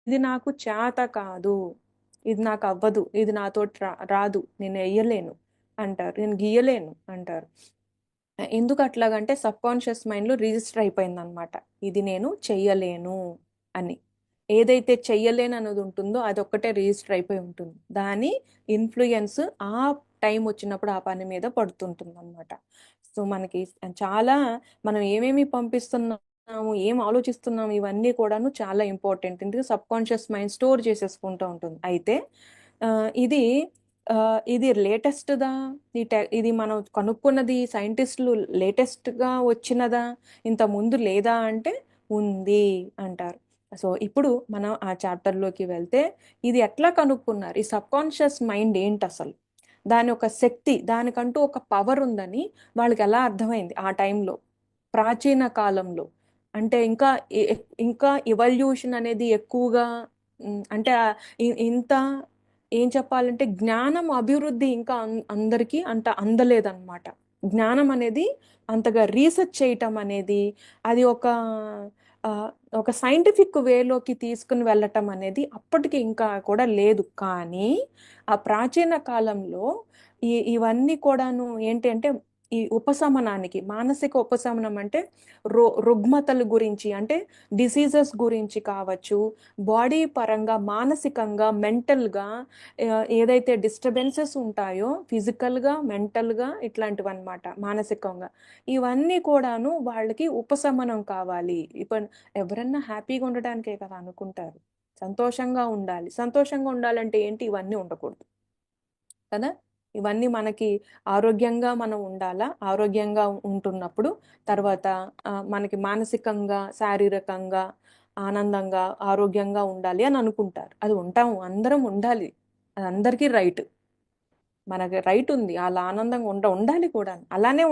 ఇది నాకు చేత కాదు, ఇది నాకు అవ్వదు, ఇది నాతో రాదు, నేను వేయలేను అంటారు, నేను గీయలేను అంటారు. ఎందుకు అట్లాగంటే సబ్ కాన్షియస్ మైండ్లో రిజిస్టర్ అయిపోయింది అనమాట, ఇది నేను చెయ్యలేను అని. ఏదైతే చెయ్యలేను అన్నది ఉంటుందో అది ఒక్కటే రిజిస్టర్ అయిపోయి ఉంటుంది. దాని ఇన్ఫ్లుయెన్స్ ఆ టైం వచ్చినప్పుడు ఆ పని మీద పడుతుంటుంది అనమాట. సో మనకి చాలా, మనం ఏమేమి పంపిస్తున్నాము, ఏం ఆలోచిస్తున్నాము, ఇవన్నీ కూడాను చాలా ఇంపార్టెంట్. ఎందుకంటే సబ్ కాన్షియస్ మైండ్ స్టోర్ చేసేసుకుంటూ ఉంటుంది. అయితే ఇది ఇది లేటెస్ట్దా, ఇది మనం కనుక్కున్నది సైంటిస్టులు లేటెస్ట్గా వచ్చినదా, ఇంత ముందు లేదా అంటే ఉంది అంటారు. సో ఇప్పుడు మనం ఆ చాప్టర్లోకి వెళ్తే ఇది ఎట్లా కనుక్కున్నారు, ఈ సబ్ కాన్షియస్ మైండ్ ఏంటి అసలు, దాని ఒక శక్తి, దానికంటూ ఒక పవర్ ఉందని వాళ్ళకి ఎలా అర్థమైంది ఆ టైంలో, ప్రాచీన కాలంలో. అంటే ఇంకా ఇంకా ఇవల్యూషన్ అనేది ఎక్కువగా, అంటే ఇంత ఏం చెప్పాలంటే జ్ఞానం అభివృద్ధి ఇంకా అందరికీ అంత అందలేదన్నమాట. జ్ఞానం అనేది అంతగా రీసెర్చ్ చేయటం అనేది, అది ఆ, ఒక సైంటిఫిక్ వేలోకి తీసుకుని వెళ్ళటం అనేది అప్పటికి ఇంకా కూడా లేదు. కానీ ఆ ప్రాచీన కాలంలో ఇవన్నీ కూడాను ఏంటి అంటే, ఈ ఉపశమనానికి, మానసిక ఉపశమనం అంటే రుగ్మతల గురించి, అంటే డిసీజెస్ గురించి కావచ్చు, బాడీ పరంగా, మానసికంగా, మెంటల్గా ఏదైతే డిస్టర్బెన్సెస్ ఉంటాయో, ఫిజికల్గా, మెంటల్గా, ఇట్లాంటివి అనమాట, మానసికంగా, ఇవన్నీ కూడాను వాళ్ళకి ఉపశమనం కావాలి. ఇప్పుడు ఎవరన్నా హ్యాపీగా ఉండడానికే కదా అనుకుంటారు, సంతోషంగా ఉండాలి. సంతోషంగా ఉండాలంటే ఏంటి, ఇవన్నీ ఉండకూడదు కదా. ఇవన్నీ మనకి ఆరోగ్యంగా మనం ఉండాలా, ఆరోగ్యంగా ఉంటున్నప్పుడు తర్వాత మనకి మానసికంగా, శారీరకంగా, ఆనందంగా, ఆరోగ్యంగా ఉండాలి అని అనుకుంటారు. అది ఉంటాము, అందరం ఉండాలి, అది అందరికీ రైట్, మనకి రైట్ ఉంది, అలా ఆనందంగా ఉండాలి కూడా, అలానే